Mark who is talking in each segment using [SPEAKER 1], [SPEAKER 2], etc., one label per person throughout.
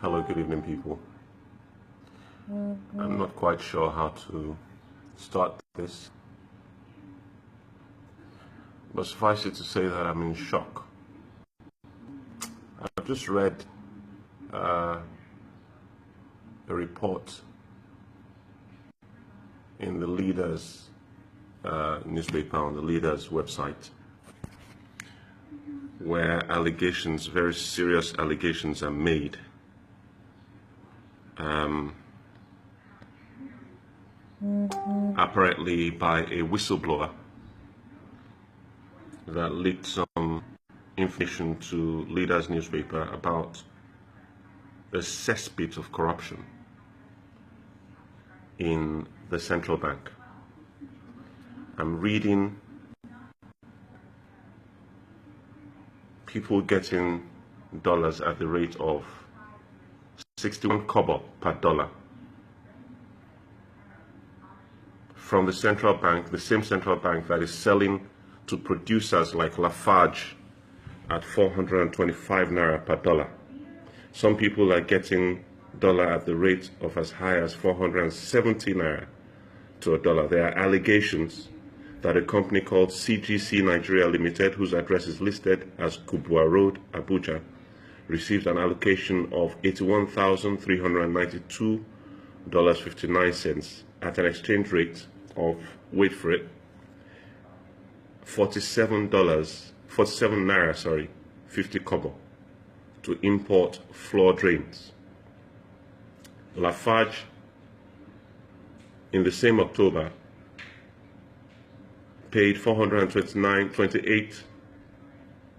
[SPEAKER 1] Hello, good evening, people. I'm not quite sure how to start this, but suffice it to say that I'm in shock. I've just read a report in the Leaders newspaper on the Leaders website, where allegations, very serious allegations, are made. Apparently by a whistleblower that leaked some information to Leaders newspaper about a cesspit of corruption in the central bank. I'm reading people getting dollars at the rate of 61 kobo per dollar from the central bank, the same central bank that is selling to producers like Lafarge at 425 naira per dollar. Some people are getting dollar at the rate of as high as 470 naira to a dollar. There are allegations that a company called CGC Nigeria Limited, whose address is listed as Kubwa Road, Abuja, received an allocation of $81,392.59 at an exchange rate of, wait for it, 47 naira, 50 kobo, to import floor drains. Lafarge, in the same October, paid 428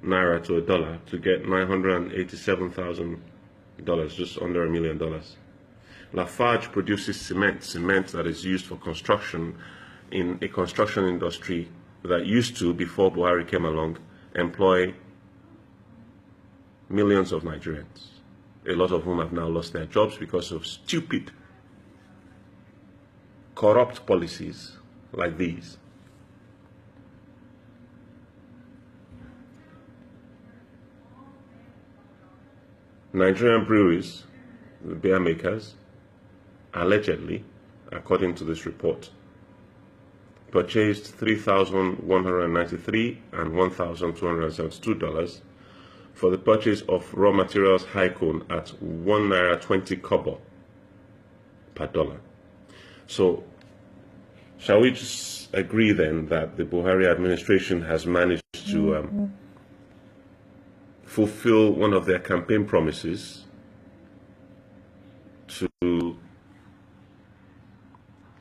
[SPEAKER 1] naira to a dollar to get $987,000, just under $1 million. Lafarge produces cement that is used for construction in a construction industry that used to, before Buhari came along, employ millions of Nigerians, a lot of whom have now lost their jobs because of stupid, corrupt policies like these. Nigerian breweries, the beer makers, allegedly, according to this report, purchased $3,193 and $1,272 for the purchase of raw materials Haikon at 1 naira 20 kobo per dollar. So, shall we just agree then that the Buhari administration has managed to fulfill one of their campaign promises to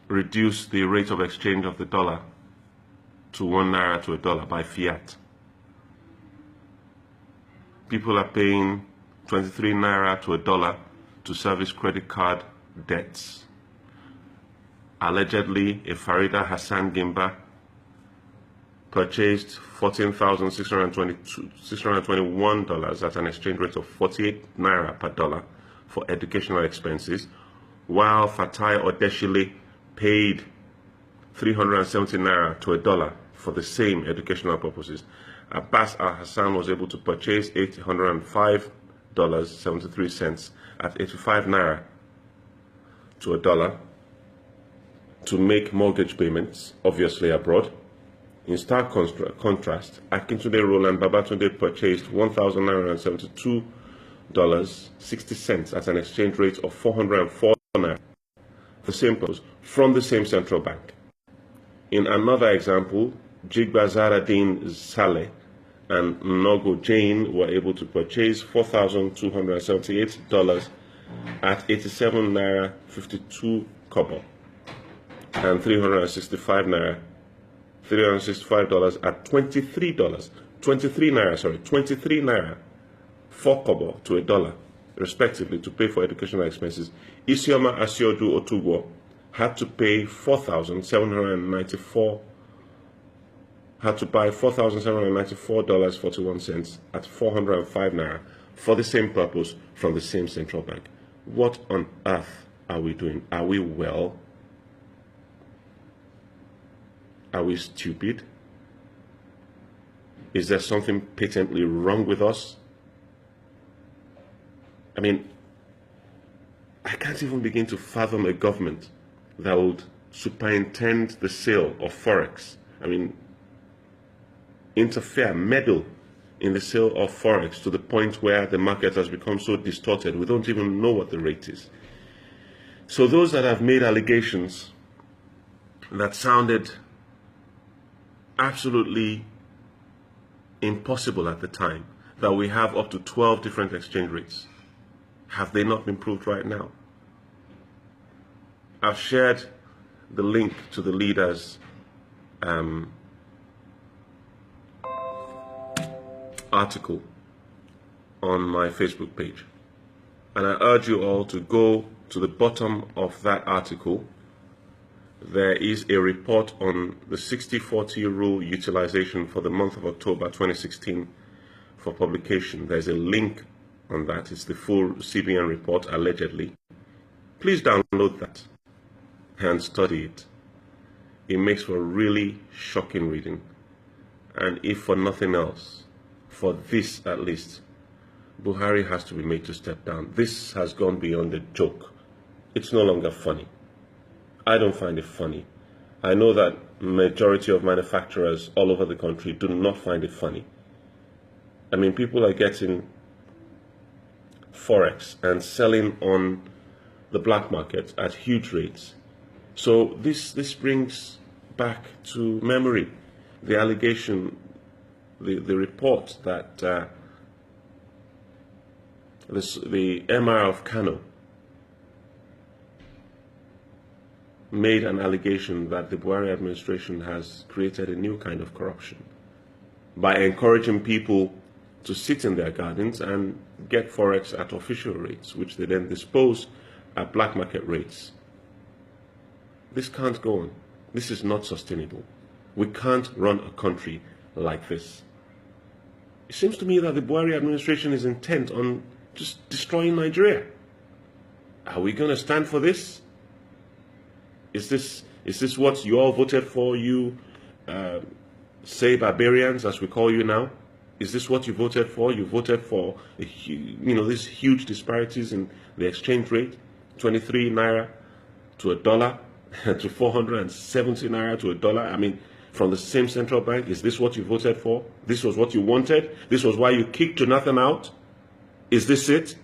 [SPEAKER 1] reduce the rate of exchange of the dollar to 1 naira to a dollar by fiat? People are paying 23 naira to a dollar to service credit card debts. Allegedly, a Farida Hassan Gimba purchased $14,621 at an exchange rate of 48 naira per dollar for educational expenses, while Fatai Odeshile paid 370 naira to a dollar for the same educational purposes. Abbas Al-Hassan was able to purchase $805.73 at 85 naira to a dollar to make mortgage payments, obviously abroad. In stark contrast, Akintunde Roland Babatunde purchased $1,972.60 at an exchange rate of 404 naira for the same purpose from the same central bank. In another example, Jigba Zaradin Saleh and Nogo Jane were able to purchase $4,278 at 87 naira 52 kobo and $365 at $23 4 kobo to a dollar, respectively, to pay for educational expenses. Isioma Asiodu Otugo had to pay $4,794.41 at 405 naira for the same purpose from the same central bank. What on earth are we doing? Are we well? Are we stupid? Is there something patently wrong with us? I mean, I can't even begin to fathom a government that would superintend the sale of Forex. I mean, interfere, meddle in the sale of Forex to the point where the market has become so distorted, we don't even know what the rate is. So those that have made allegations that sounded absolutely impossible at the time, that we have up to 12 different exchange rates, have they not been proved right now? I've shared the link to the leaders' article on my Facebook page, and I urge you all to go to the bottom of that article. There is a report on the 60-40 rule utilization for the month of October 2016 for publication. There's a link on that. It's the full CBN report, allegedly. Please download that and study it. It makes for really shocking reading. And if for nothing else, for this at least, Buhari has to be made to step down. This has gone beyond a joke. It's no longer funny. I don't find it funny. I know that majority of manufacturers all over the country do not find it funny. I mean, people are getting Forex and selling on the black market at huge rates. So this brings back to memory the allegation, the report that the Emir of Kano made an allegation that the Buhari administration has created a new kind of corruption by encouraging people to sit in their gardens and get Forex at official rates, which they then dispose at black market rates. This can't go on. This is not sustainable. We can't run a country like this. It seems to me that the Buhari administration is intent on just destroying Nigeria. Are we going to stand for this? Is this what you all voted for, you say barbarians, as we call you now? Is this what you voted for? You voted for these huge disparities in the exchange rate, 23 naira to a dollar, to 470 naira to a dollar. I mean, from the same central bank. Is this what you voted for? This was what you wanted? This was why you kicked Jonathan out? Is this it?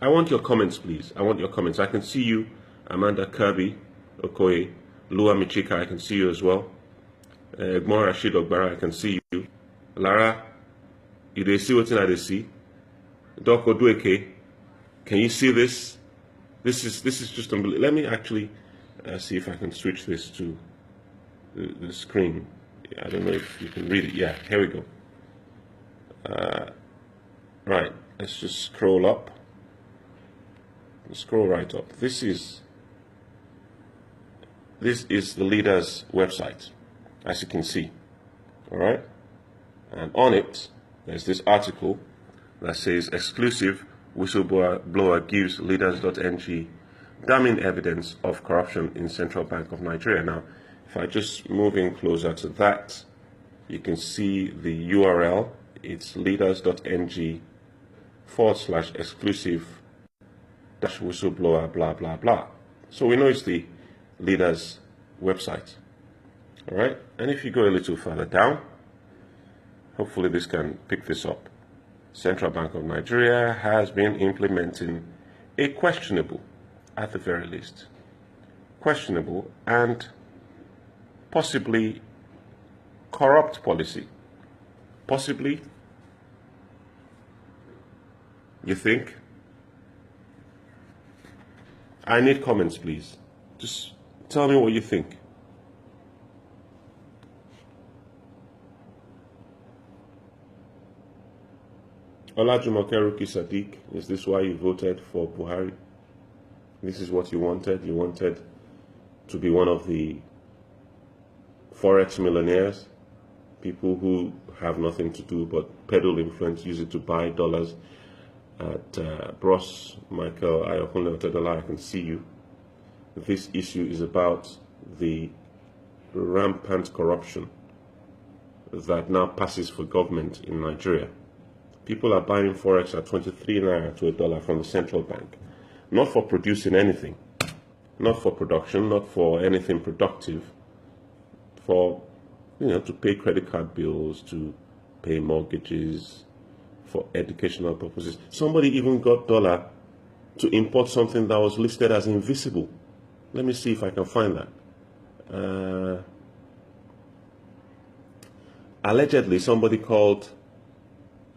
[SPEAKER 1] I want your comments, please. I want your comments. I can see you. Amanda Kirby, Okoye, Lua Michika, I can see you as well. Egmon Rashid Ogbara, I can see you. Lara, you dey see what I see? Doc Odueke, can you see this? This is just unbelievable. Let me actually see if I can switch this to the screen. I don't know if you can read it. Yeah, here we go. Right, let's just scroll up. Scroll right up. This is the leader's website, as you can see. All right, and on it there's this article that says exclusive whistleblower gives leaders.ng damning evidence of corruption in Central Bank of Nigeria. Now, if I just move in closer to that, you can see the URL. It's leaders.ng /exclusive whistleblower blah blah blah. So we know it's the leader's website. All right, and if you go a little further down, hopefully this can pick this up. Central Bank of Nigeria has been implementing a questionable, at the very least, questionable and possibly corrupt policy. Possibly, you think? I need comments, please. Just tell me what you think. Olajumoke Ruki Sadiq, is this why you voted for Buhari? This is what you wanted? You wanted to be one of the Forex millionaires? People who have nothing to do but peddle influence, use it to buy dollars at Bros Michael Ayokunle Otedola. I can see you. This issue is about the rampant corruption that now passes for government in Nigeria. People are buying Forex at 23 naira to a dollar from the central bank. not for producing anything, not for production, not for anything productive, for, to pay credit card bills, to pay mortgages, for educational purposes. Somebody even got dollar to import something that was listed as invisible. Let me see if I can find that. Allegedly, somebody called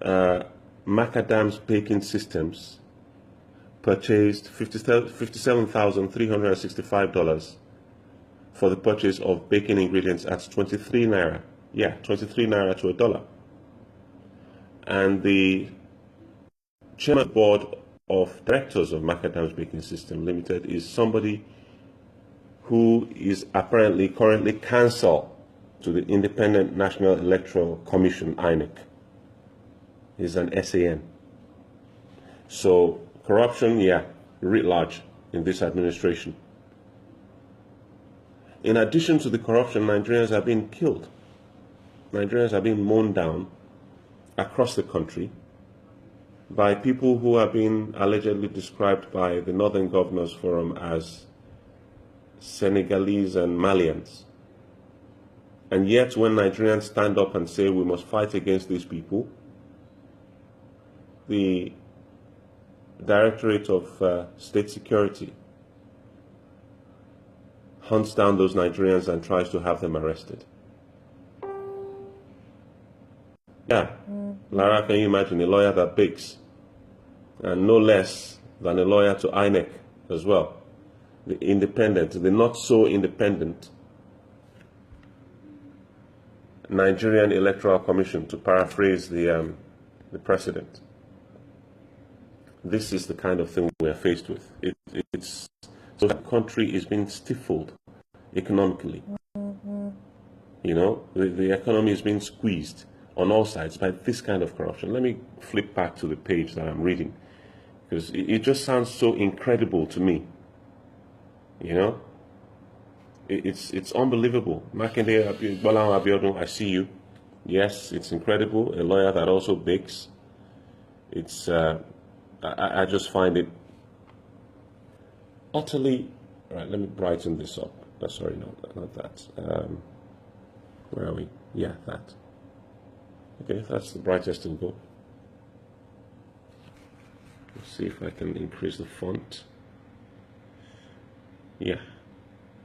[SPEAKER 1] Macadam's Baking Systems purchased $57,365 for the purchase of baking ingredients at 23 naira. Yeah, 23 naira to $1. And the chairman of the board of directors of Macadam's Baking System Limited is somebody who is apparently currently counsel to the Independent National Electoral Commission, INEC. He's an SAN. So corruption, yeah, writ large in this administration. In addition to the corruption, Nigerians are being killed. Nigerians are being mown down across the country by people who are being allegedly described by the Northern Governors Forum as Senegalese and Malians. And yet when Nigerians stand up and say we must fight against these people, the Directorate of State Security hunts down those Nigerians and tries to have them arrested. Yeah, Lara, can you imagine a lawyer that bakes? And no less than a lawyer to INEC as well. The independent, the not so independent Nigerian Electoral Commission, to paraphrase the president. This is the kind of thing we're faced with. It's so the country is being stifled economically. The economy is being squeezed on all sides by this kind of corruption. Let me flip back to the page that I'm reading, because it just sounds so incredible to me. It's unbelievable. Makinde Abiodun, I see you. Yes, it's incredible. A lawyer that also bakes. It's I just find it utterly. All right, let me brighten this up. Sorry, no, not that. Where are we? Yeah, that. Okay, that's the brightest it'll go. Let's see if I can increase the font. Yeah,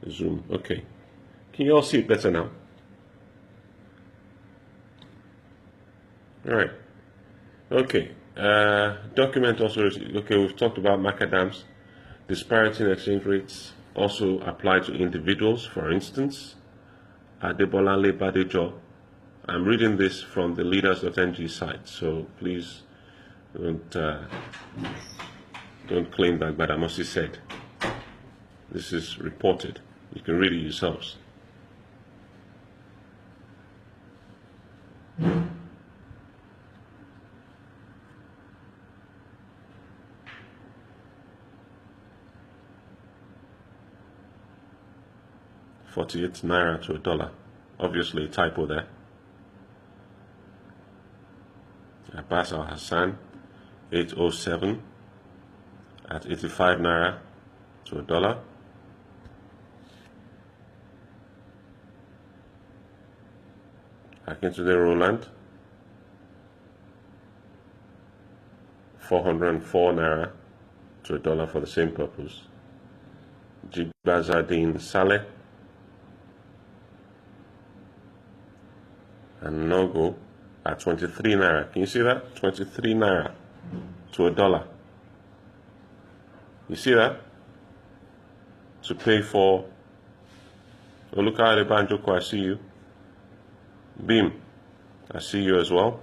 [SPEAKER 1] zoom. Okay, can you all see it better now? All right. Okay. Document also. Okay, we've talked about macadams. Disparity in exchange rates also apply to individuals. For instance, Adebolale Badejo. I'm reading this from the leaders.ng site, so please don't claim that Gbadamosi said. This is reported. You can read it yourselves. $48 naira to $1. Obviously a typo there. Abbas Al Hassan, 807 at 85 naira to $1. Akintunde Roland, 404 naira to $1 for the same purpose. Jigbazadin Saleh and Nogo at 23 naira. Can you see that? 23 naira to $1. You see that? To pay for Oluka Adebanjoko, I see you. Beam, I see you as well.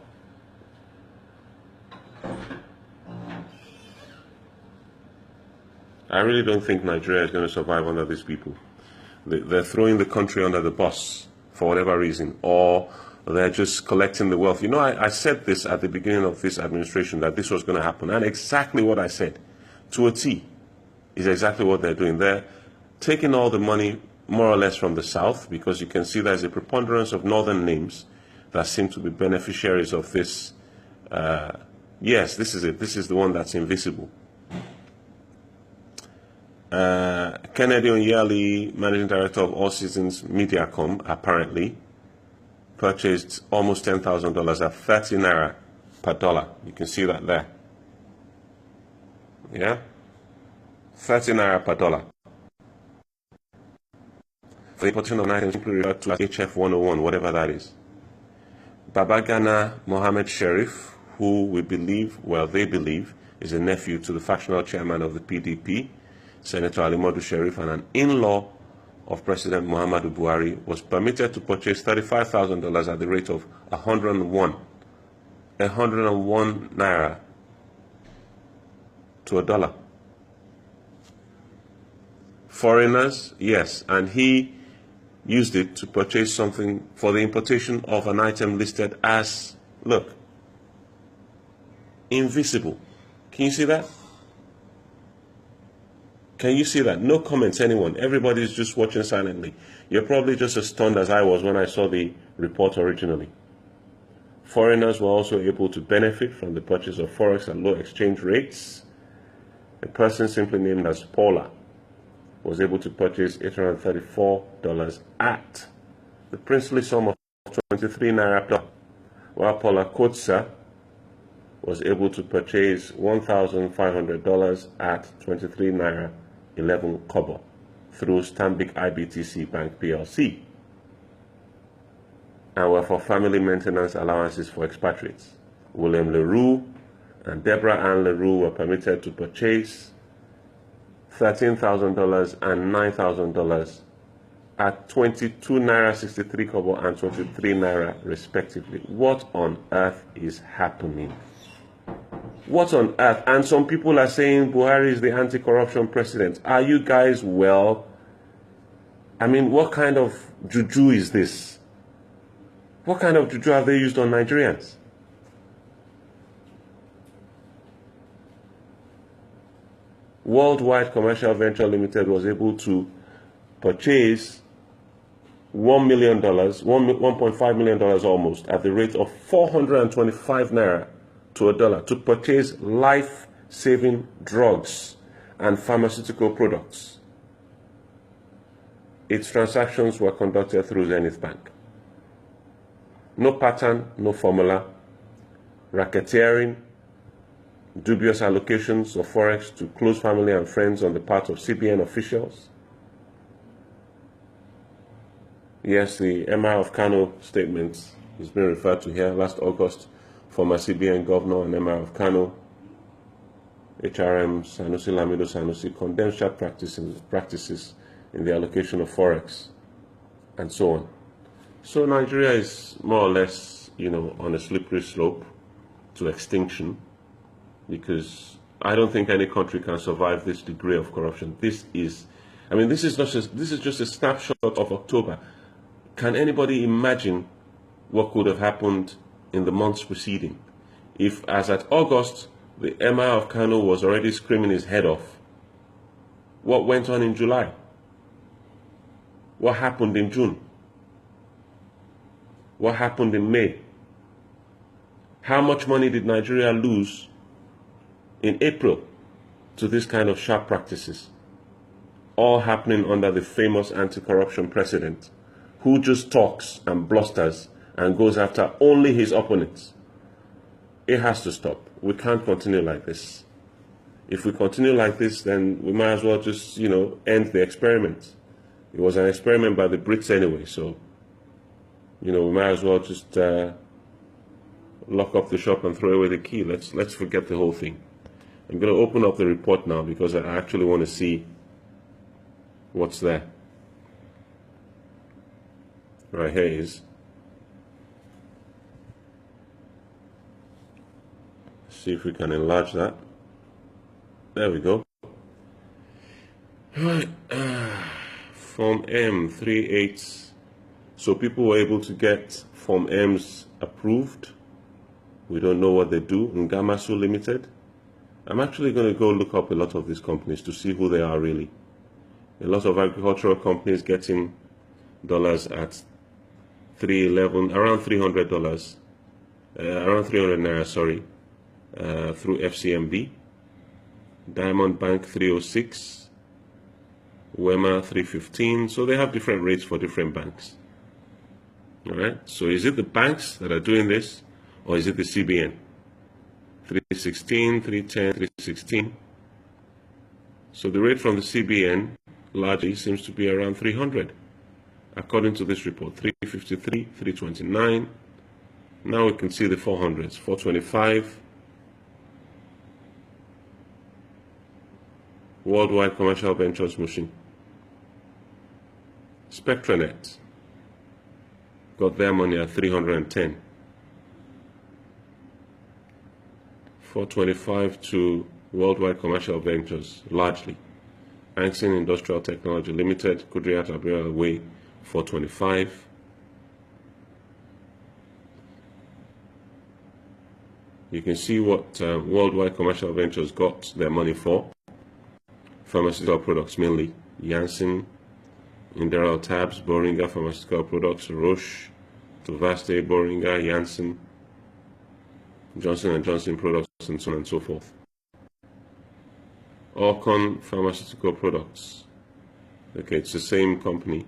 [SPEAKER 1] I really don't think Nigeria is going to survive under these people. They're throwing the country under the bus for whatever reason, or they're just collecting the wealth. I said this at the beginning of this administration, that this was going to happen, and exactly what I said, to a T, is exactly what they're doing. They're taking all the money more or less from the south, because you can see there's a preponderance of northern names that seem to be beneficiaries of this. Yes, this is it. This is the one that's invisible. Kennedy Onyali, managing director of All Seasons Mediacom, apparently purchased almost $10,000 at 30 naira per dollar. You can see that there. Yeah? 30 naira per dollar. For the importation of an item simply referred to as HF 101, whatever that is. Babagana Mohammed Sharif, who we believe, well, they believe, is a nephew to the factional chairman of the PDP, Senator Ali Modu Sharif, and an in-law of President Muhammadu Buhari, was permitted to purchase $35,000 at the rate of 101 naira to a dollar. Foreigners, yes, and he used it to purchase something for the importation of an item listed as, look, invisible. Can you see that? Can you see that? No comments, anyone. Everybody's just watching silently. You're probably just as stunned as I was when I saw the report originally. Foreigners were also able to benefit from the purchase of Forex at low exchange rates. A person simply named as Paula was able to purchase $834 at the princely sum of 23 naira per dollar, while Paula Kotsa was able to purchase $1,500 at 23 naira 11 kobo through Stanbic IBTC Bank PLC, and were for family maintenance allowances for expatriates. William Leroux and Deborah Ann Leroux were permitted to purchase $13,000 and $9,000 at 22 naira 63 kobo and 23 naira respectively. What on earth is happening? What on earth? And some people are saying Buhari is the anti-corruption president. Are you guys well? I mean, what kind of juju is this? What kind of juju have they used on Nigerians? Worldwide Commercial Venture Limited was able to purchase $1 million, $1.5 million almost, at the rate of 425 naira to a dollar to purchase life-saving drugs and pharmaceutical products. Its transactions were conducted through Zenith Bank. No pattern, no formula, racketeering, dubious allocations of Forex to close family and friends on the part of CBN officials. Yes, the Emir of Kano statement is being referred to here. Last August, former CBN governor and Emir of Kano, HRM Sanusi Lamido Sanusi, condemned sharp practices in the allocation of Forex and so on. So Nigeria is more or less, on a slippery slope to extinction, because I don't think any country can survive this degree of corruption. This is just a snapshot of October. Can anybody imagine what could have happened in the months preceding? If, as at August, the Emir of Kano was already screaming his head off, what went on in July? What happened in June? What happened in May? How much money did Nigeria lose in April to this kind of sharp practices? All happening under the famous anti-corruption president, who just talks and blusters and goes after only his opponents. It has to stop. We can't continue like this. If we continue like this, then we might as well just, end the experiment. It was an experiment by the Brits anyway, so, we might as well just lock up the shop and throw away the key. Let's forget the whole thing. I'm going to open up the report now because I actually want to see what's there. Right, here it is. See if we can enlarge that. There we go. Right. Form M 3/8. So people were able to get Form M's approved. We don't know what they do. Ngamasu Limited. I'm actually going to go look up a lot of these companies to see who they are really. A lot of agricultural companies getting dollars at 311, around $300, around 300 naira, sorry, through FCMB. Diamond Bank 306, Wema 315. So they have different rates for different banks. All right. So is it the banks that are doing this, or is it the CBN? 316, 310, 316. So the rate from the CBN largely seems to be around 300, according to this report. 353, 329. Now we can see the 400s. 425. Worldwide Commercial Ventures machine. Spectranet got their money at 310. 425 to Worldwide Commercial Ventures, largely. Anxin Industrial Technology Limited, Kudriat Abiel Way, 425. You can see what Worldwide Commercial Ventures got their money for. Pharmaceutical products mainly. Janssen, Inderal Tabs, Boehringer Pharmaceutical Products, Roche, Tuvaste, Boehringer, Janssen, Johnson & Johnson products, and so on and so forth. Orcon Pharmaceutical Products. Okay, it's the same company.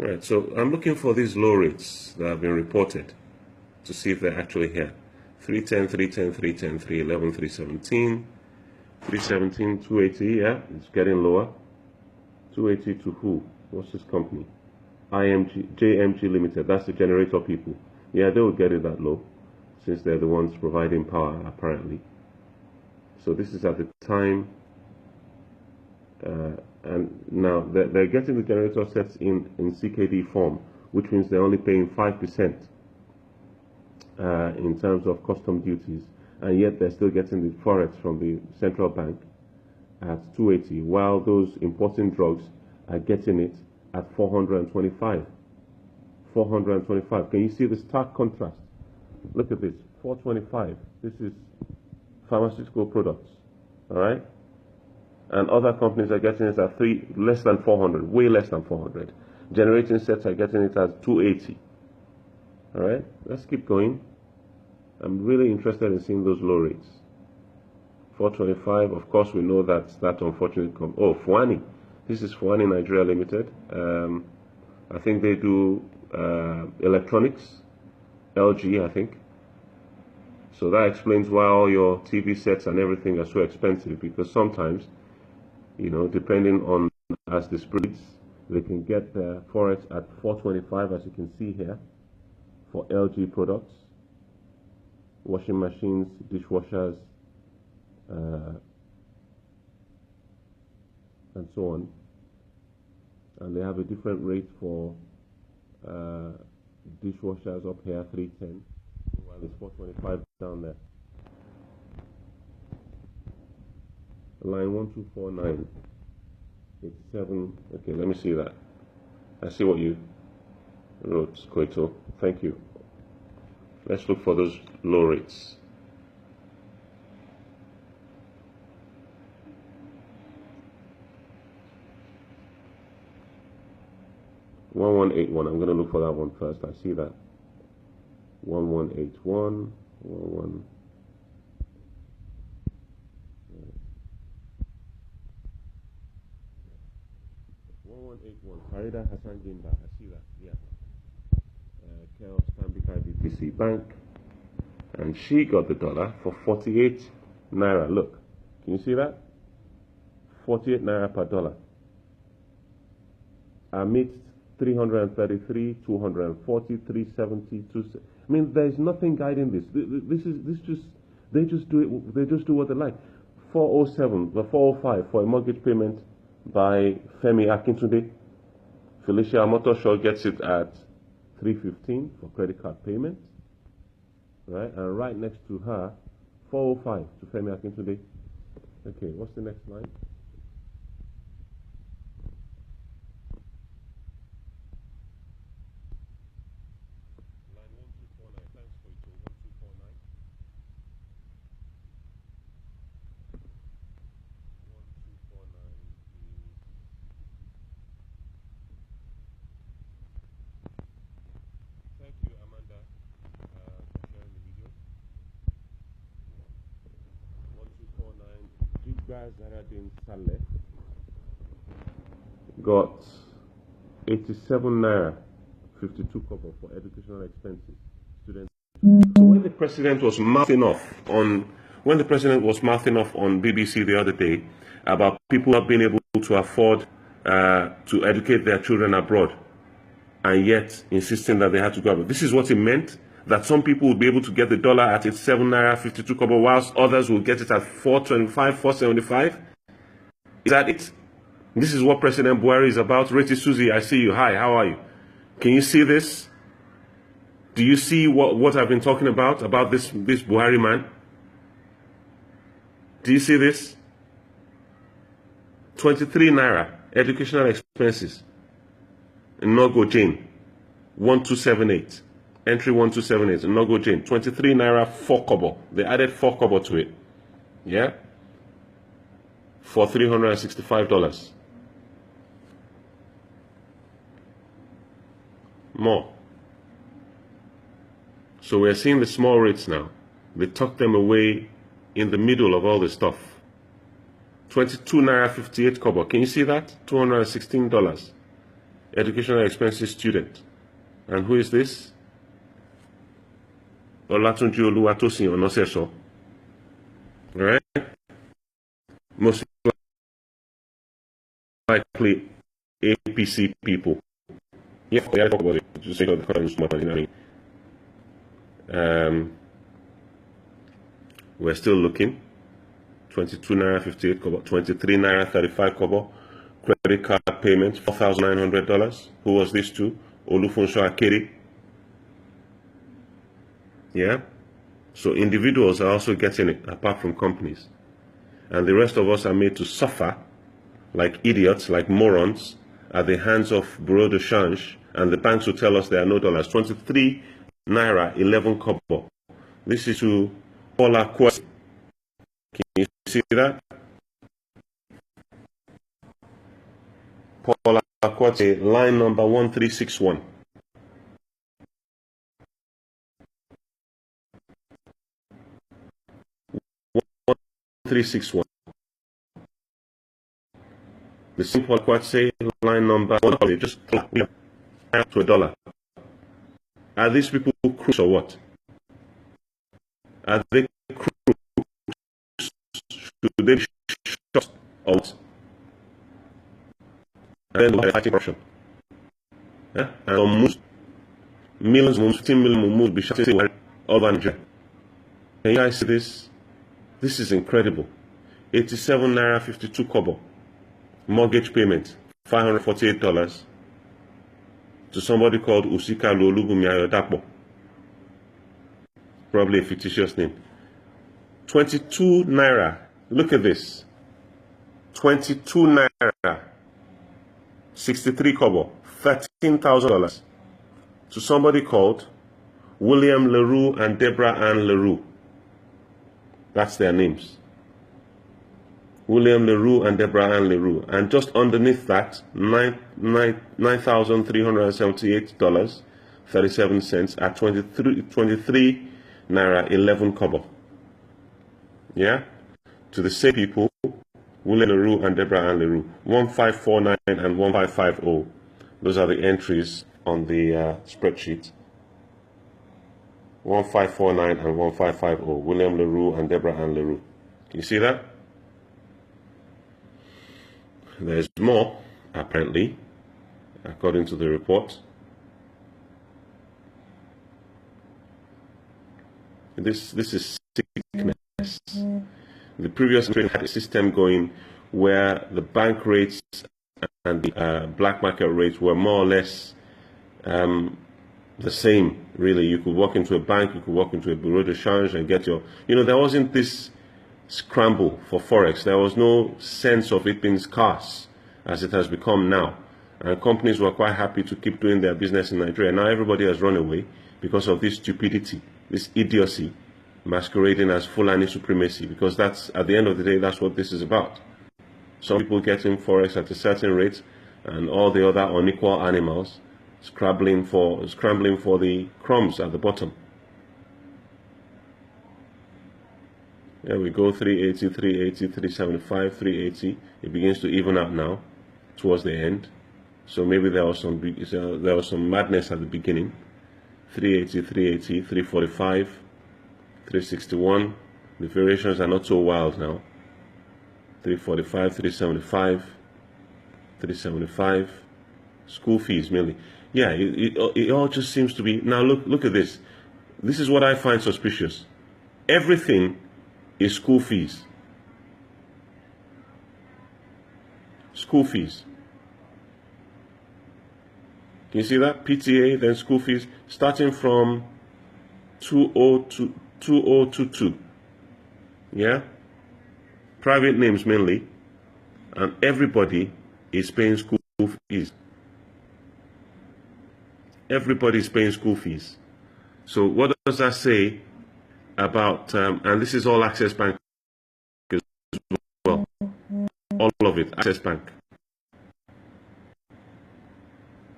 [SPEAKER 1] All right, so I'm looking for these low rates that have been reported to see if they're actually here. 310, 310, 310, 311, 317, 317, 280, yeah, it's getting lower. 280 to who? What's this company? JMG Limited, that's the generator people. Yeah, they will get it that low, since they're the ones providing power, apparently. So this is at the time, and now they're getting the generator sets in CKD form, which means they're only paying 5% in terms of custom duties, and yet they're still getting the Forex from the central bank at 280, while those importing drugs are getting it at 425. 425. Can you see the stark contrast? Look at this, 425. This is pharmaceutical products, all right? And other companies are getting it at less than 400, way less than 400. Generating sets are getting it at 280. All right, let's keep going. I'm really interested in seeing those low rates. 425, of course, we know that unfortunate Fuani. This is Fuani Nigeria Limited. I think they do electronics, LG, I think. So that explains why all your TV sets and everything are so expensive, because sometimes, you know, depending on as the spreads, they can get the Forex at 425, as you can see here, for LG products, washing machines, dishwashers, and so on. And they have a different rate for dishwashers up here, 310, while it's 425 down there. Line 1249, 87. Okay, let me see that. I see what you wrote, Koito. Thank you. Let's look for those low rates. $1181. I'm going to look for that one first. I see that. 1181. 11. 1181. Farida Hassan Gimba. I see that. Yeah. Kel Stanbic IBTC Bank. And she got the dollar for 48 naira. Look. Can you see that? 48 naira per dollar. Amidst 333, 240, 370, 270. I mean, there's nothing guiding this. They just do it. They just do what they like. 407, the 405 for a mortgage payment by Femi Akintunde. Felicia Motoshaw gets it at 315 for credit card payment. Right, and right next to her, 405 to Femi Akintunde. Okay, what's the next line? Line 1249. Thanks for it. 1249. 1249 is. Thank you, Amanda, for sharing the video. guys that are doing Saleh got 87 naira 52 kobo for educational expenses. Students. So when the president was mouthing off on BBC the other day about people not being able to afford to educate their children abroad, and yet insisting that they had to go abroad, this is what it meant. That some people would be able to get the dollar at its 7 naira 52 kobo, whilst others will get it at 425, 475. Is that it? This is what President Buhari is about. Reti Susie, I see you. Hi, how are you? Can you see this? Do you see what I've been talking about this Buhari man? Do you see this? 23 naira educational expenses. Nogo Jane 1278. Entry 1278. Nogo Jane 23 naira 4 kobo. They added 4 kobo to it. Yeah? For $365. More. So we're seeing the small rates now. They tuck them away in the middle of all the stuff. 22 naira 58 kobo. Can you see that? $216. Educational expenses student. And who is this? Olatunji Oluwatosin Onoseso. Alright? Most likely APC people. Yeah, I talk about it. Just say the current. We're still looking. 22 naira 58 kobo, 23 naira 35 kobo. Credit card payment $4,900. Who was this to? Olufunsho Akere. Yeah. So individuals are also getting it, apart from companies, and the rest of us are made to suffer like idiots, like morons, at the hands of bureau de change, and the banks will tell us there are no dollars. 23 naira 11 kobo. This is to Paula Kwasi. Can you see that? Paula Kwasi, line number 1361. The simple Kwasi line number, just to $1. Are these people crooks or what? Are they crooks? Should they be shot or what? And then they're fighting corruption. Yeah? And almost millions, 15 million will be shot all over Nigeria. Can you guys see this? This is incredible. 87 naira 52 kobo. Mortgage payment $548 to somebody called Usika Lolubumi Ayodakbo. Probably a fictitious name. 22 naira. Look at this. 22 naira 63 kobo. $13,000 to somebody called William LaRue and Deborah Ann LaRue. That's their names. William LaRue and Deborah Ann LaRue. And just underneath that, $9,378.37 at 23 naira 11 kobo. Yeah? To the same people, William LaRue and Deborah Ann LaRue. 1549 and 1550. Those are the entries on the spreadsheet. 1549 and 1550. William LaRue and Deborah Ann LaRue. Can you see that? There's more, apparently, according to the report. This is sickness. The previous trade had a system going where the bank rates and the black market rates were more or less the same, really. You could walk into a bank, you could walk into a bureau de change and get your, there wasn't this scramble for Forex. There was no sense of it being scarce as it has become now. And companies were quite happy to keep doing their business in Nigeria. Now everybody has run away because of this stupidity, this idiocy, masquerading as Fulani supremacy, because that's, at the end of the day, that's what this is about. Some people getting Forex at a certain rate, and all the other unequal animals scrambling for the crumbs at the bottom. There we go, 380, 380, 375, 380. It begins to even out now towards the end. So maybe there was some madness at the beginning. 380, 380, 345, 361. The variations are not so wild now. 345, 375, 375. School fees mainly. Yeah, it all just seems to be. Now look at this. This is what I find suspicious. Everything is school fees. School fees. Can you see that? PTA, then school fees, starting from 2022. Yeah? Private names mainly. And everybody is paying school fees. Everybody is paying school fees. So what does that say about, and this is all Access Bank as well. All of it, Access Bank.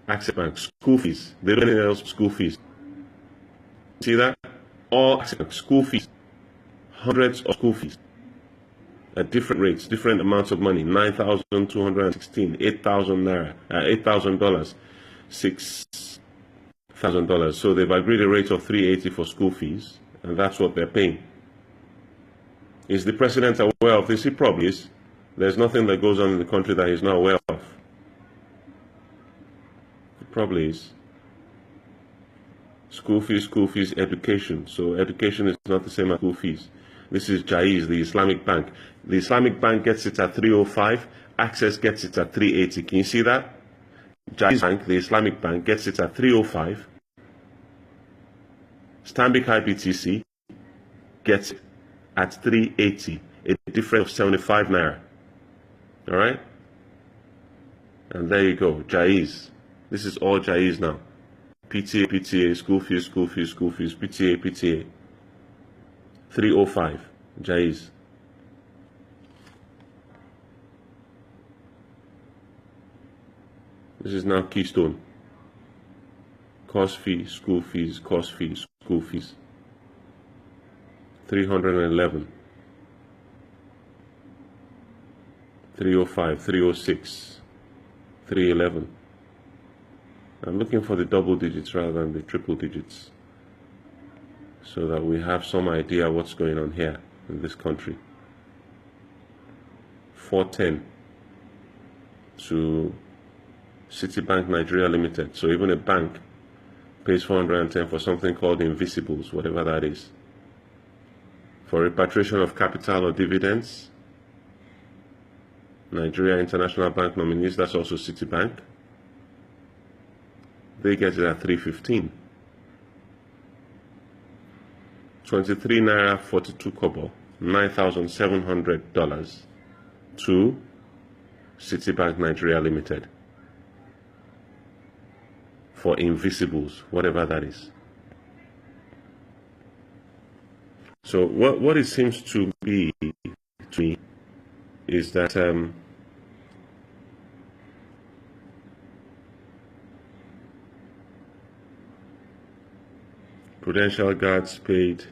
[SPEAKER 1] Access Bank, school fees. They don't need else school fees. See that? All Access Bank, school fees. Hundreds of school fees. At different rates, different amounts of money. 9,216, 8,000 naira, $8,000, $6,000. So they've agreed a rate of 380 for school fees, and that's what they're paying. Is the president aware of this? He probably is. There's nothing that goes on in the country that he's not aware of. He probably is. School fees, education. So education is not the same as school fees. This is Jaiz, the Islamic Bank. The Islamic Bank gets it at 305. Access gets it at 380. Can you see that? Jaiz Bank, the Islamic Bank, gets it at 305. Stanbic IBTC gets it at 380. A difference of 75 naira. All right? And there you go, Jaiz. This is all Jaiz now. PTA, school fees, PTA. 305, Jaiz. This is now Keystone. Course fee, school fees, course fees, school fees. 311. 305, 306, 311. I'm looking for the double digits rather than the triple digits, so that we have some idea what's going on here in this country. 410 to Citibank Nigeria Limited. So even a bank pays 410 for something called invisibles, whatever that is. For repatriation of capital or dividends, Nigeria International Bank nominees, that's also Citibank. They get it at 315. 23 naira 42 kobo, $9,700 to Citibank Nigeria Limited for invisibles, whatever that is. So what it seems to be to me is that Prudential Guards paid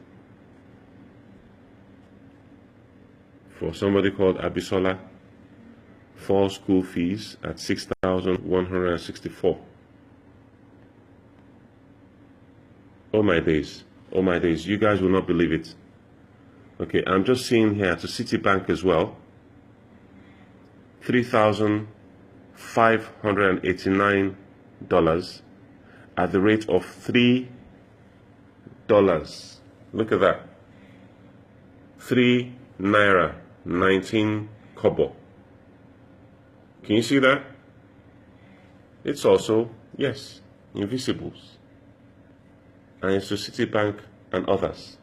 [SPEAKER 1] for somebody called Abisola 4 school fees at 6,164. Oh my days, you guys will not believe it. Okay, I'm just seeing here to Citibank as well, $3,589 at the rate of $3. Look at that. 3 naira 19 kobo. Can you see that? It's also, yes, invisibles. And it's to Citibank and others.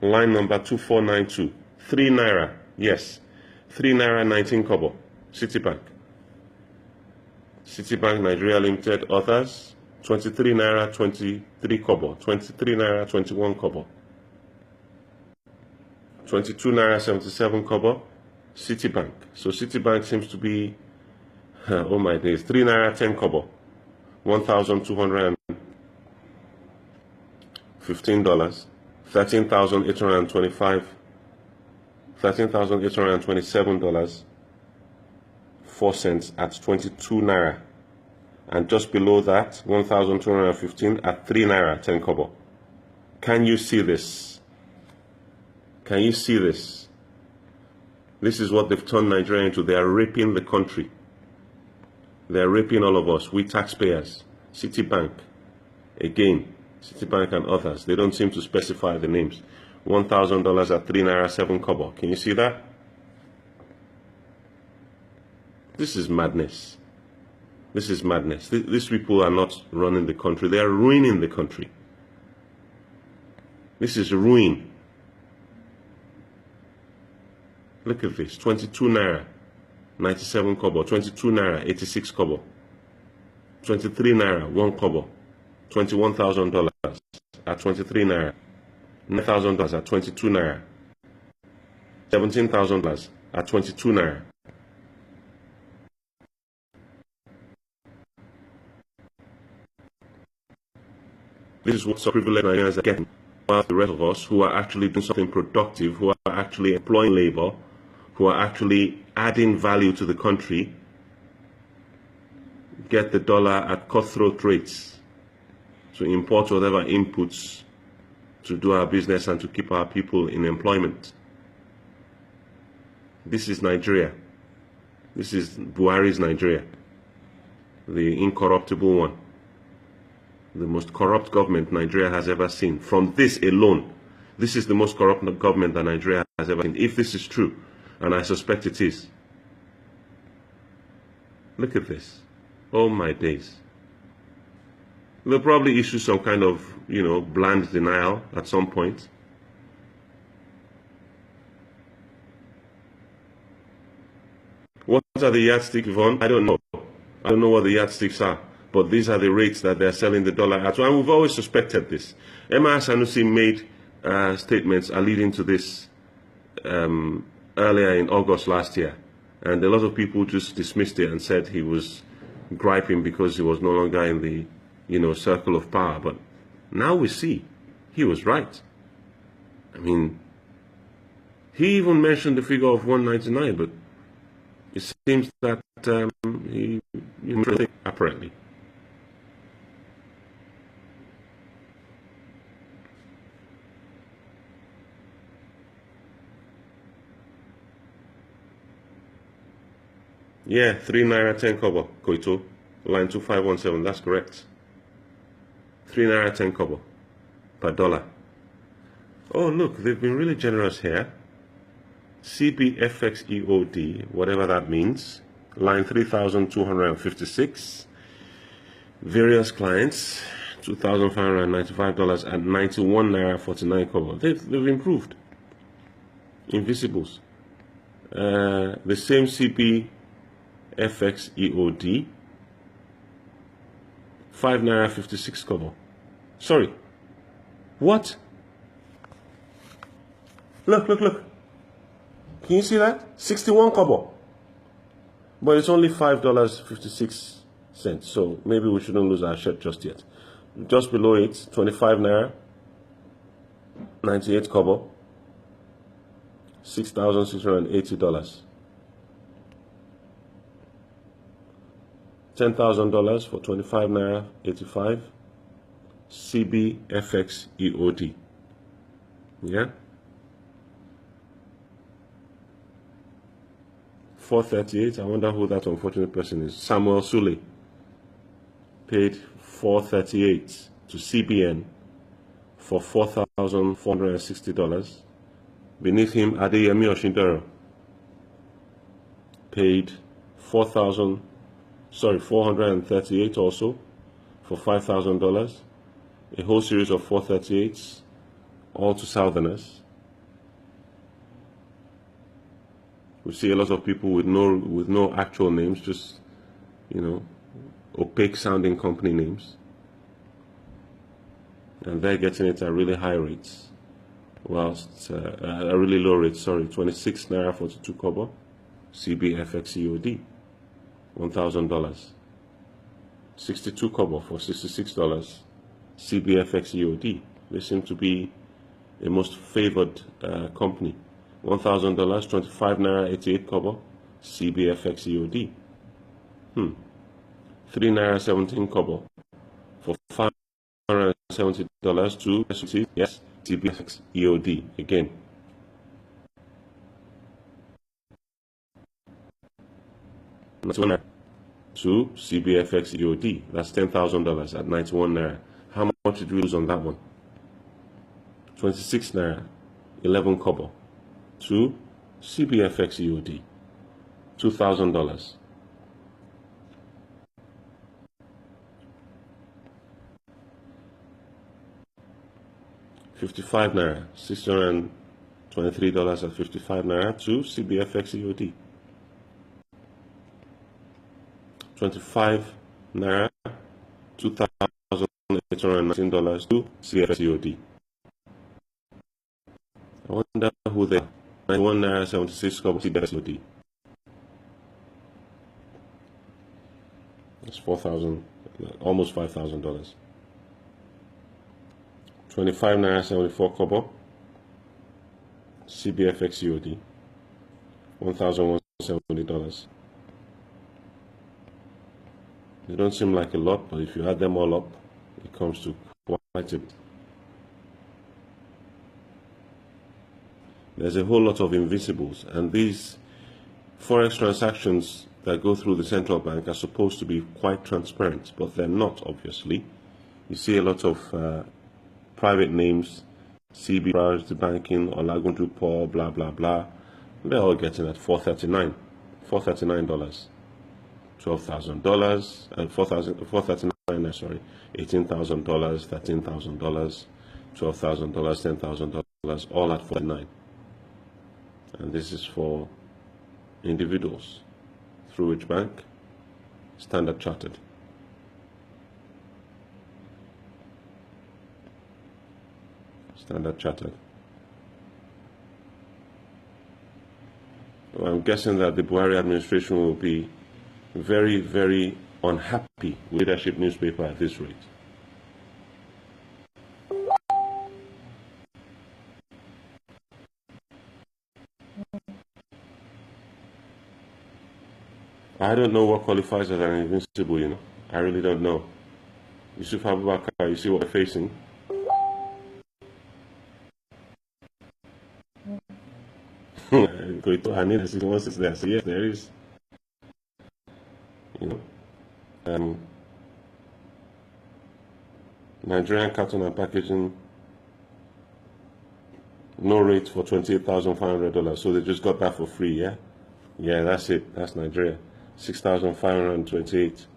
[SPEAKER 1] Line number 2492. 3 naira, yes. 3 naira 19 kobo. Citibank. Citibank Nigeria Limited, others. 23 naira 23 kobo. 23 naira 21 kobo. 22 naira 77 kobo. Citibank. So Citibank seems to be, oh my days, 3 naira 10 kobo. $1,215. $13,825, $13,827.04 at 22 naira. And just below that, 1,215 at 3 naira 10 kobo. Can you see this? Can you see this? This is what they've turned Nigeria into. They are raping the country. They are raping all of us, we taxpayers. Citibank, again, Citibank and others. They don't seem to specify the names. $1,000 at 3 naira 7 kobo. Can you see that? This is madness. This is madness. These people are not running the country. They are ruining the country. This is ruin. Look at this. 22 naira 97 kobo. 22 naira 86 kobo. 23 naira 1 kobo. $21,000 at 23 naira. $9,000 at 22 naira. $17,000 at 22 naira. This is what some privileged Nigerians are getting, while the rest of us who are actually doing something productive, who are actually employing labor, who are actually adding value to the country, get the dollar at cutthroat rates to import whatever inputs to do our business and to keep our people in employment. This is Nigeria. This is Buhari's Nigeria, the incorruptible one. The most corrupt government Nigeria has ever seen. From this alone, this is the most corrupt government that Nigeria has ever seen. If this is true, and I suspect it is. Look at this. Oh my days. They'll probably issue some kind of, bland denial at some point. What are the yardsticks, Yvonne? I don't know. I don't know what the yardsticks are. But these are the rates that they're selling the dollar at. And we've always suspected this. Emma Sanusi made statements alluding to this earlier in August last year. And a lot of people just dismissed it and said he was griping because he was no longer in the, circle of power. But now we see he was right. I mean, he even mentioned the figure of 199, but it seems that he apparently. Yeah, 3 naira 10 kobo, Koito, line 2517, that's correct. 3 naira 10 kobo per dollar. Oh, look, they've been really generous here. CBFXEOD, whatever that means, line 3256. Various clients, $2,595 and 91 naira 49 kobo. They've improved. Invisibles. The same CBFXEOD, 5 naira 56 kobo. Sorry. What? Look. Can you see that? 61 kobo. But it's only $5.56. So maybe we shouldn't lose our shirt just yet. Just below it, 25 naira, 98 kobo, $6,680. $10,000 for 25 naira 85. CBFXEOD. Yeah. 438. I wonder who that unfortunate person is. Samuel Sule paid 438 to CBN for $4,460. Beneath him, Adeyemi Oshindoro paid 438 also for $5,000. A whole series of 438s, all to Southerners. We see a lot of people with no actual names, just opaque sounding company names, and they're getting it at really high rates, whilst at a really low rate. Sorry, 26 naira 42 kobo, CBFXEOD, $1,000. 62 kobo for $66, CBFXEOD. They seem to be a most favored company. $1,000, 25 naira 88 kobo, CBFX EOD. 3 naira 17 kobo for $570 to yes, CBFX EOD again. To CBFX EOD, that's $10,000 at 91 naira. How much did we lose on that one? 26 naira 11 kobo to CBFX EOD, $2,000. $55 naira, $623 at 55 naira to CBFX EOD. 25 naira, $2,819 to CBFX EOD. I wonder who they are. 91 naira 76 kobo CBFX EOD. That's $4,000, almost $5,000. 25 naira 74 kobo CBFX EOD, $1,170. They don't seem like a lot, but if you add them all up, it comes to quite a bit. There's a whole lot of invisibles, and these forex transactions that go through the central bank are supposed to be quite transparent, but they're not, obviously. You see a lot of private names, CB Priority Banking, Olagunjupo, blah, blah, blah. They're all getting at $439. $439. $12,000, and $439, sorry, $18,000, $13,000, $12,000, $10,000, all at $49. And this is for individuals. Through which bank? Standard Chartered. Standard Chartered. Well, I'm guessing that the Buhari administration will be very, very unhappy with Leadership newspaper at this rate. I don't know what qualifies as an invincible, you know. I really don't know. Yusuf Abubakar, you see what we're facing? I need a 616 there. So yes, there is. You know, Nigerian carton and packaging, no rate for $28,500. So they just got that for free, yeah? Yeah, that's it. That's Nigeria. 6,528.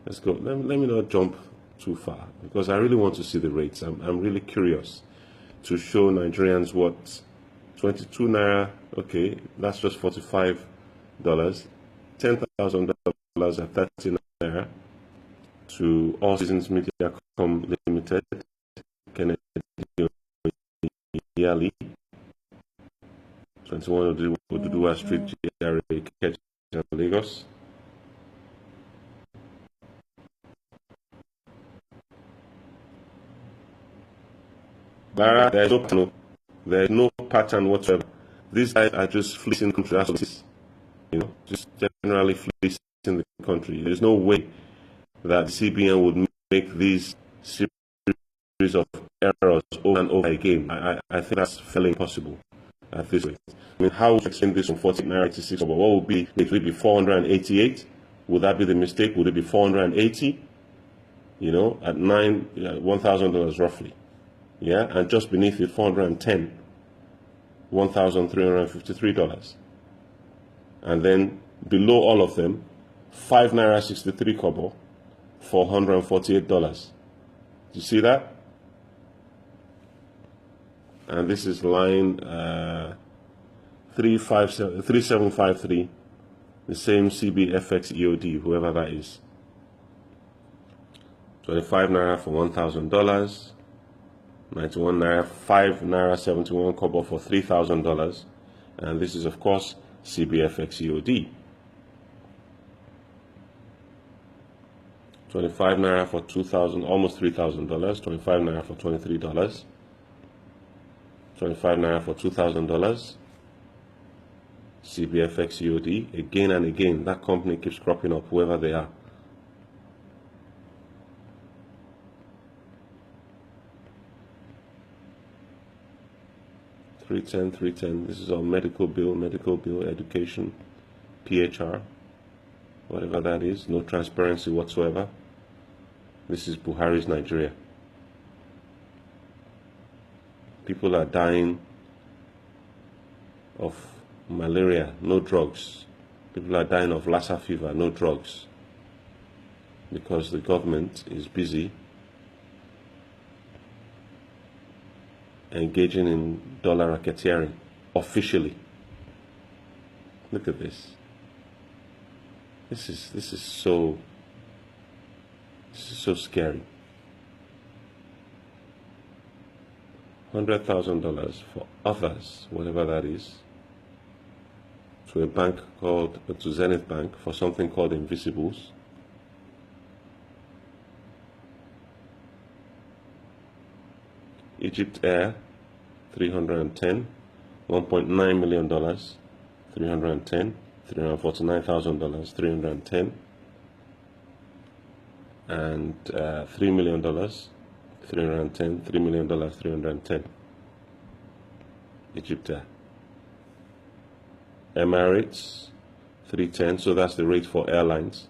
[SPEAKER 1] Let's go. Let me not jump too far because I really want to see the rates. I'm really curious to show Nigerians what 22 naira. Okay, that's just $45. $10,000 at 30 naira to All Seasons Mediacom Limited, Kennedy Yali, 21 Oduduwa Street, GRA, Lagos. There's no pattern whatsoever. These guys are just fleecing the country. You know, just generally fleecing the country. There's no way that the CBN would make these series of errors over and over again. I think that's fairly impossible at this rate. I mean, how would you explain this from 14.96? But what would be it? Would be 488? Would that be the mistake? Would it be 480? You know, at $1,000 roughly. Yeah, and just beneath it, 410, $1,353. And then below all of them, 5 naira 63 kobo, $448. Do you see that? And this is line 3753, the same CBFX EOD, whoever that is. 25 naira for $1,000. 91 naira, 5 naira 71 kobo for $3,000, and this is of course CBFX EOD. 25 naira for $2,000, almost $3,000. 25 naira for $23. 25 naira for $2,000. CBFX UOD, again and again, that company keeps cropping up, whoever they are. $310. This is our medical bill, education, PHR, whatever that is. No transparency whatsoever. This is Buhari's Nigeria. People are dying of malaria, no drugs. People are dying of Lassa fever, no drugs. Because the government is busy engaging in dollar racketeering officially. Look at this. This is so scary. $100,000 for others, whatever that is, to a bank called, to Zenith Bank, for something called Invisibles. Egypt Air, $310, $1.9 million, $310, $349,000, $310, and $3 million, $310, $3 million, $310. Egypt Air. Emirates, $310, so that's the rate for airlines.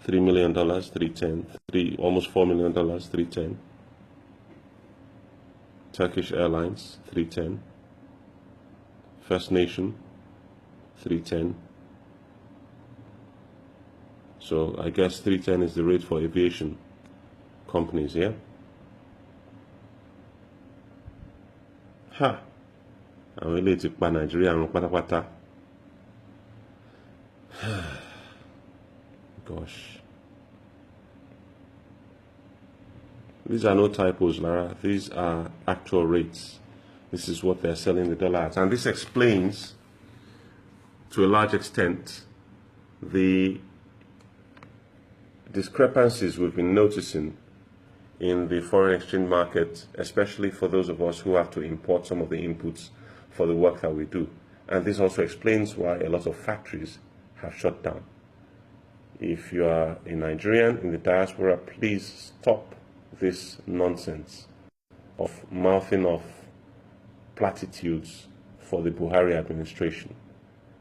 [SPEAKER 1] $3 million, $310, almost $4 million, $310. Turkish Airlines, $310. First Nation, $310. So I guess $310 is the rate for aviation companies, yeah? Ha! I'm related to Nigeria and Patapata. Gosh. These are no typos, Lara. These are actual rates. This is what they're selling the dollar at. And this explains, to a large extent, the discrepancies we've been noticing in the foreign exchange market, especially for those of us who have to import some of the inputs for the work that we do. And this also explains why a lot of factories have shut down. If you are a Nigerian in the diaspora, please stop this nonsense of mouthing off platitudes for the Buhari administration.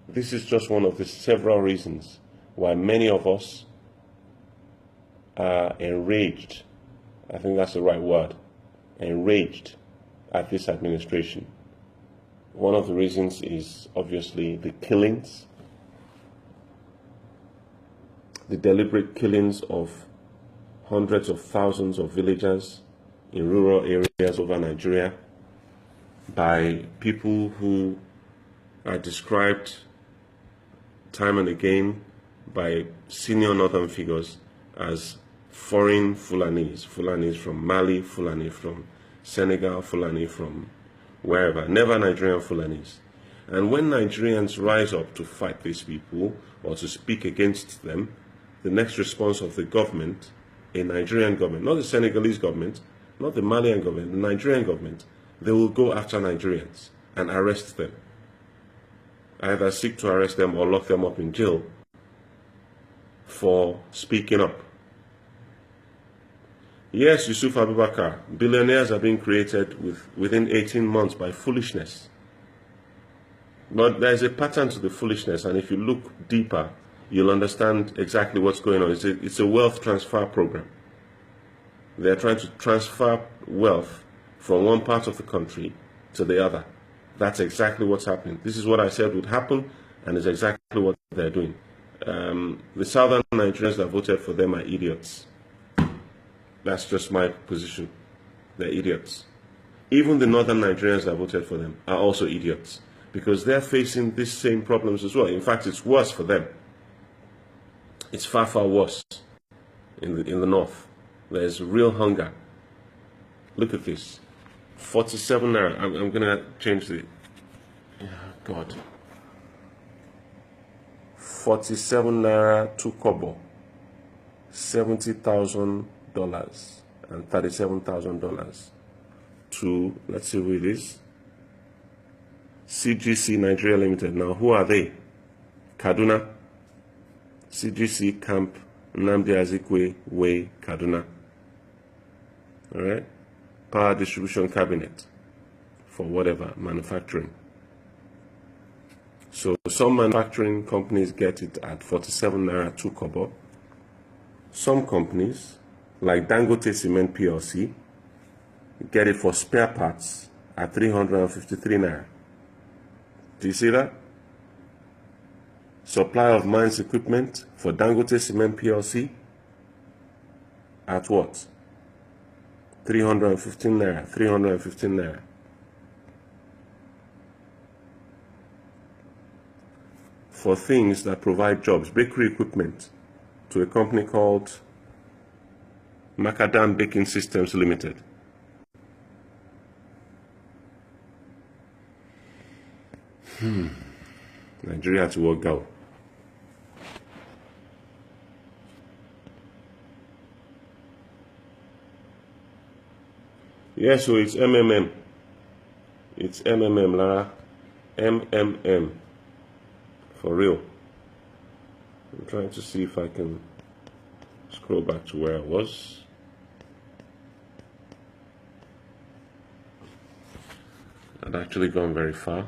[SPEAKER 1] This is just one of the several reasons why many of us are enraged, I think that's the right word, enraged at this administration. One of the reasons is obviously the killings, the deliberate killings of hundreds of thousands of villagers in rural areas over Nigeria by people who are described time and again by senior northern figures as foreign Fulanis. Fulanis from Mali, Fulani from Senegal, Fulani from wherever, never Nigerian Fulanis. And when Nigerians rise up to fight these people or to speak against them, the next response of the government, a Nigerian government, not the Senegalese government, not the Malian government, the Nigerian government, they will go after Nigerians and arrest them. Either seek to arrest them or lock them up in jail for speaking up. Yes, Yusuf Abubakar, billionaires are being created within 18 months by foolishness. But there's a pattern to the foolishness, and if you look deeper, you'll understand exactly what's going on. It's a wealth transfer program. They're trying to transfer wealth from one part of the country to the other. That's exactly what's happening. This is what I said would happen, and it's exactly what they're doing. The southern Nigerians that voted for them are idiots. That's just my position. They're idiots. Even the northern Nigerians that voted for them are also idiots, because they're facing these same problems as well. In fact, it's worse for them. It's far, far worse in the north. There's real hunger. Look at this. 47 naira. I'm going to change the... Oh, God. 47 naira, 2 kobo. $70,000 and $37,000. to, let's see who it is, CGC Nigeria Limited. Now, who are they? Kaduna, CGC Camp Nnamdi Azikiwe Way, Kaduna. All right, power distribution cabinet for whatever manufacturing. So some manufacturing companies get it at 47 naira 2 kobo. Some companies, like Dangote Cement PLC, get it for spare parts at 353 naira. Do you see that? Supply of mines equipment for Dangote Cement PLC at what? 315 naira, 315 naira. For things that provide jobs, bakery equipment to a company called Macadam Baking Systems Limited. Nigeria to work out. Yeah, so it's MMM. It's MMM, Lara. MMM. For real. I'm trying to see if I can scroll back to where I was. I'd actually gone very far.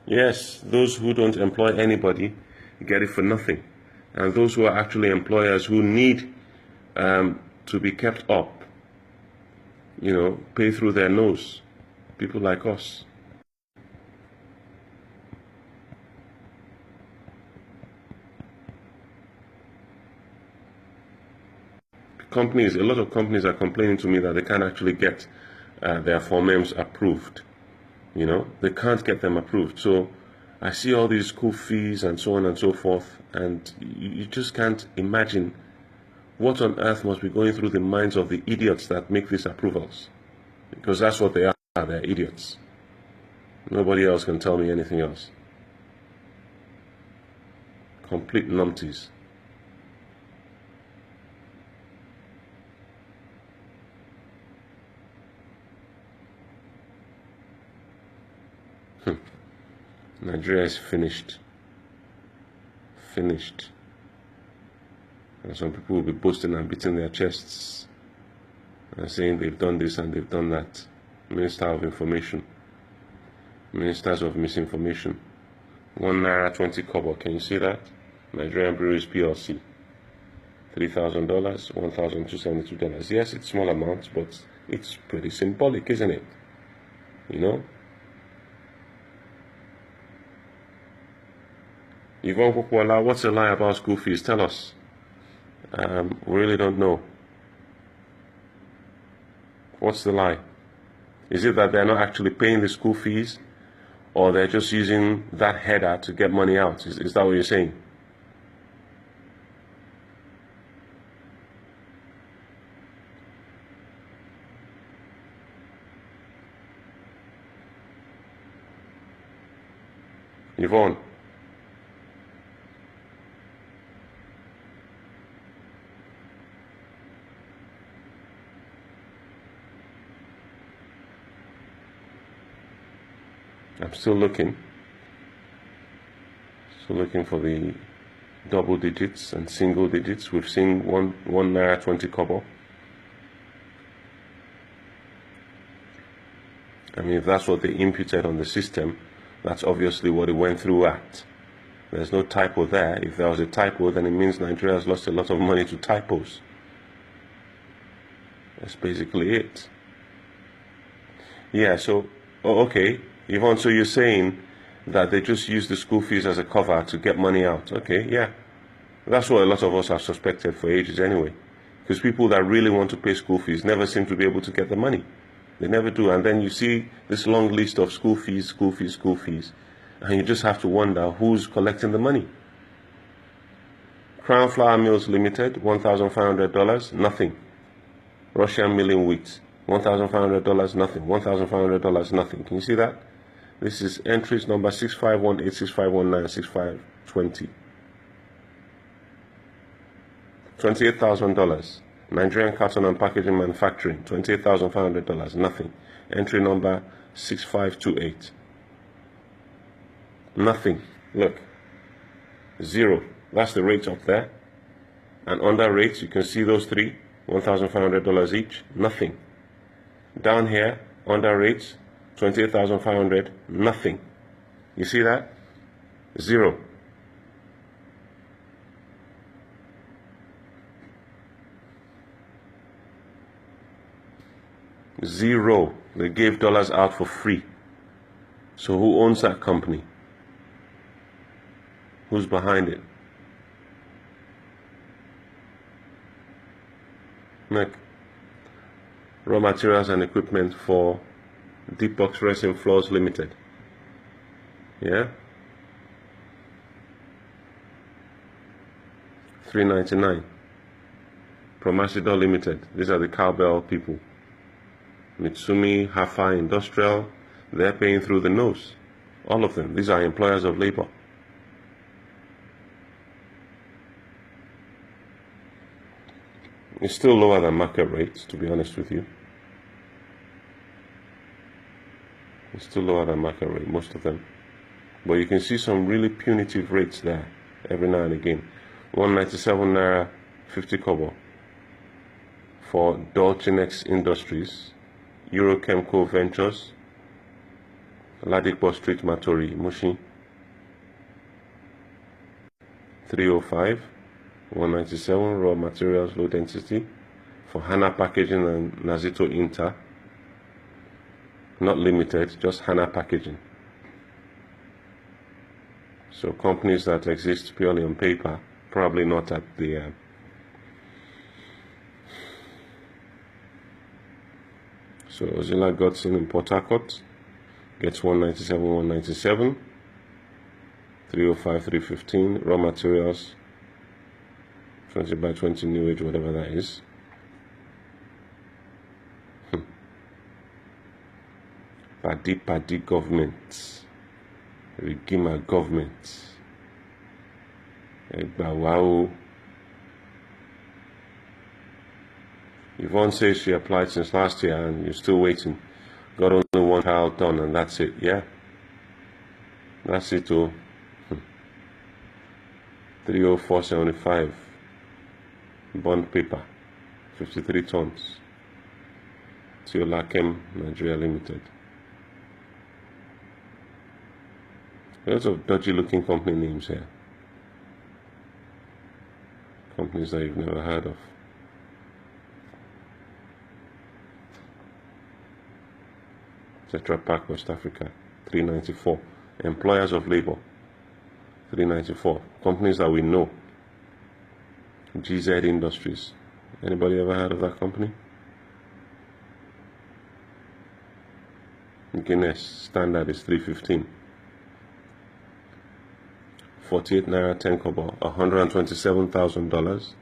[SPEAKER 1] Yes, those who don't employ anybody get it for nothing. And those who are actually employers who need to be kept up, you know, pay through their nose. People like us. Companies, a lot of companies are complaining to me that they can't actually get their formems approved. You know, they can't get them approved. So I see all these school fees and so on and so forth, and you just can't imagine what on earth must be going through the minds of the idiots that make these approvals. Because that's what they are, they're idiots. Nobody else can tell me anything else. Complete numpties. Nigeria is finished. Finished. And some people will be boasting and beating their chests and saying they've done this and they've done that. Minister of Information. Ministers of Misinformation. 1 naira 20 kobo. Can you see that? Nigerian Breweries PLC. $3,000, $1,272. Yes, it's small amounts, but it's pretty symbolic, isn't it? You know? Yvonne Popola, what's a lie about school fees? Tell us. We really don't know. What's the lie? Is it that they're not actually paying the school fees, or they're just using that header to get money out? Is that what you're saying? Yvonne. I'm still looking for the double digits and single digits. We've seen one naira 20 kobo. I mean, if that's what they imputed on the system, that's obviously what it went through at. There's no typo there. If there was a typo, then it means Nigeria has lost a lot of money to typos. That's basically it. Yeah, so, okay. Yvonne, so you're saying that they just use the school fees as a cover to get money out. Okay, yeah. That's what a lot of us have suspected for ages anyway. Because people that really want to pay school fees never seem to be able to get the money. They never do. And then you see this long list of school fees. And you just have to wonder who's collecting the money. Crown Flour Mills Limited, $1,500, nothing. Russian Milling Wheat, $1,500, nothing. $1,500, nothing. Can you see that? This is entries number 6518, 6519, 6520. $28,000. Nigerian Carton and Packaging Manufacturing, $28,500. Nothing. Entry number 6528. Nothing. Look. Zero. That's the rate up there. And under rates, you can see those three, $1,500 each. Nothing. Down here, under rates, $28,500. Nothing. You see that? Zero. Zero. They gave dollars out for free. So who owns that company? Who's behind it? Look. Raw materials and equipment for Deep Box Resin Floors Limited. Yeah? $399. Promasidor Limited. These are the cowbell people. Mitsumi, Hafa Industrial, they're paying through the nose. All of them. These are employers of labor. It's still lower than market rates, to be honest with you. It's still lower than market rate, most of them. But you can see some really punitive rates there every now and again. 197 naira 50 kobo for Dolcinex Industries, Eurochemical Ventures, Ladipo Street Matori, Mushi. 305, 197 raw materials low density for Hana Packaging and Nazito Inter. Not limited, just Hana Packaging. So companies that exist purely on paper, probably not at the so Ozilla Godson in Port Harcourt gets 197, 197, 305, 315 raw materials, 20 by 20 new age, whatever that is. Paddy government, Regima government. Wow. Yvonne says she applied since last year and you're still waiting. Got only one trial done and that's it. Yeah. That's it too. 304.75 bond paper, 53 tons. Tiolakem Nigeria Limited. Lots of dodgy looking company names here. Companies that you've never heard of. Tetra Pak West Africa, 394. Employers of labor, 394. Companies that we know. GZ Industries. Anybody ever heard of that company? Guinness standard is 315. 48 naira 10 kobo, $127,000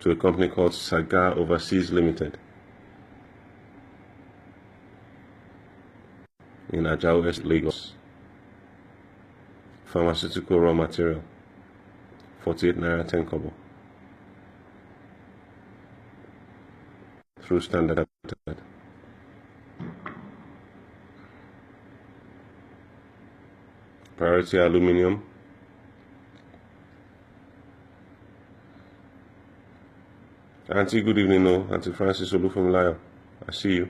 [SPEAKER 1] to a company called Saga Overseas Limited in Ajao West, Lagos. Pharmaceutical raw material, 48 naira 10 kobo through Standard. Priority Aluminium, Auntie, good evening. No, Auntie Francis Olufemilayo, I see you.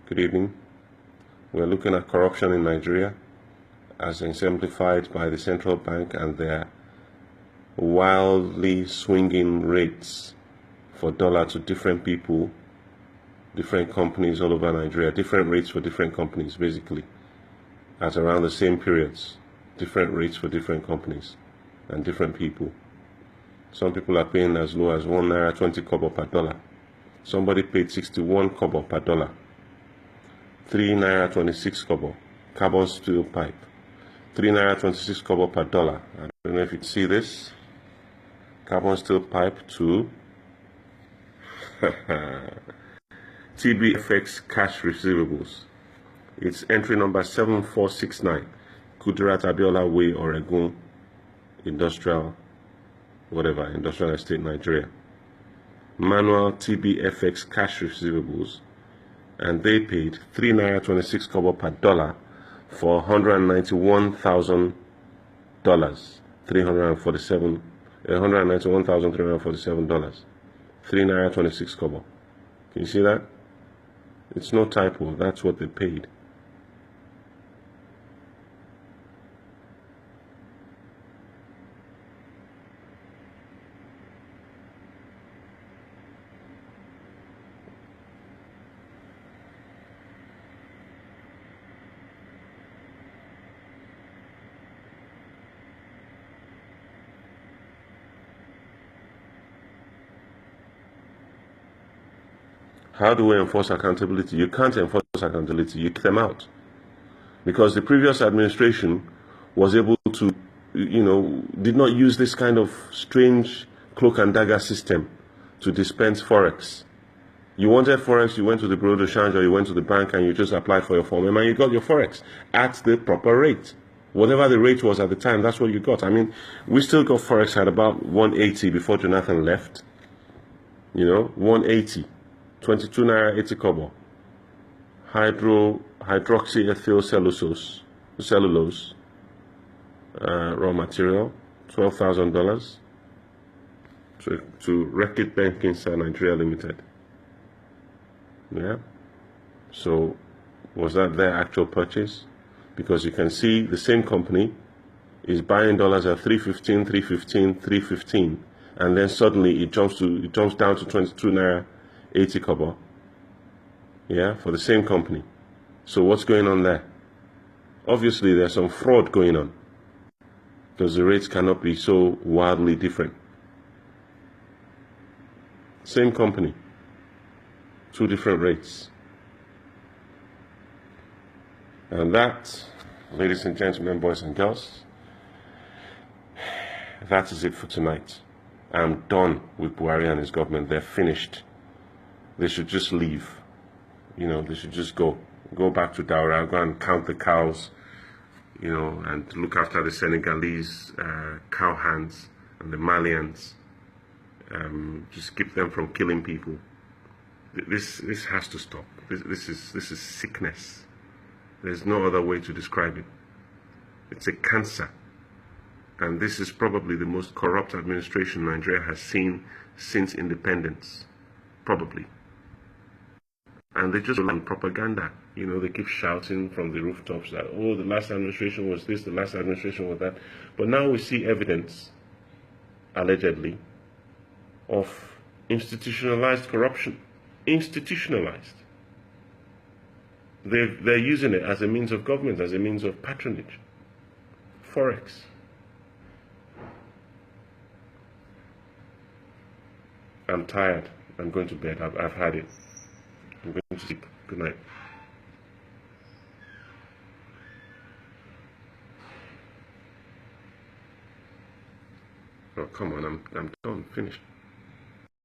[SPEAKER 1] Good evening. We're looking at corruption in Nigeria as exemplified by the central bank and their wildly swinging rates for dollar to different people, different companies all over Nigeria, different rates for different companies basically at around the same periods, different rates for different companies and different people. Some people are paying as low as 1 naira 20 kobo per dollar. Somebody paid 61 kobo per dollar. 3 naira 26 kobo. Carbon steel pipe. 3 naira 26 kobo per dollar. I don't know if you can see this. Carbon steel pipe to TBFX cash receivables. It's entry number 7469, Kudirat Abiola Way, Oregon, Industrial Estate, Nigeria. Manual TBFX cash receivables, and they paid 3 naira 26 kobo per dollar for $191,347. $191,347. 3 naira 26 kobo. Can you see that? It's no typo. That's what they paid. How do we enforce accountability? You can't enforce accountability. You kick them out. Because the previous administration was able to, did not use this kind of strange cloak and dagger system to dispense Forex. You wanted Forex, you went to the Bureau de Change or you went to the bank and you just applied for your form and you got your Forex at the proper rate. Whatever the rate was at the time, that's what you got. I mean, we still got Forex at about 180 before Jonathan left. 180. 22 naira 80 kobo. Hydroxyethyl cellulose, raw material, $12,000 to Reckitt Benkinson Nigeria Limited. Yeah. So was that their actual purchase? Because you can see the same company is buying dollars at 315, 315, 315, and then suddenly it jumps down to 22 naira 80 kobo. Yeah, for the same company. So what's going on there? Obviously there's some fraud going on, because the rates cannot be so wildly different. Same company, 2 different rates. And that, ladies and gentlemen, boys and girls, that is it for tonight. I'm done with Buhari and his government. They're finished. They should just leave. They should just go back to Daura, go and count the cows, and look after the Senegalese cow hands and the Malians. Just keep them from killing people. This has to stop. This is sickness. There's no other way to describe it. It's a cancer. And this is probably the most corrupt administration Nigeria has seen since independence. Probably. And they just rely on propaganda. They keep shouting from the rooftops that, oh, the last administration was this, the last administration was that. But now we see evidence, allegedly, of institutionalized corruption. Institutionalized. They're using it as a means of government, as a means of patronage. Forex. I'm tired. I'm going to bed. I've had it. I'm going to sleep. Good night. Oh, come on. I'm done. Finished.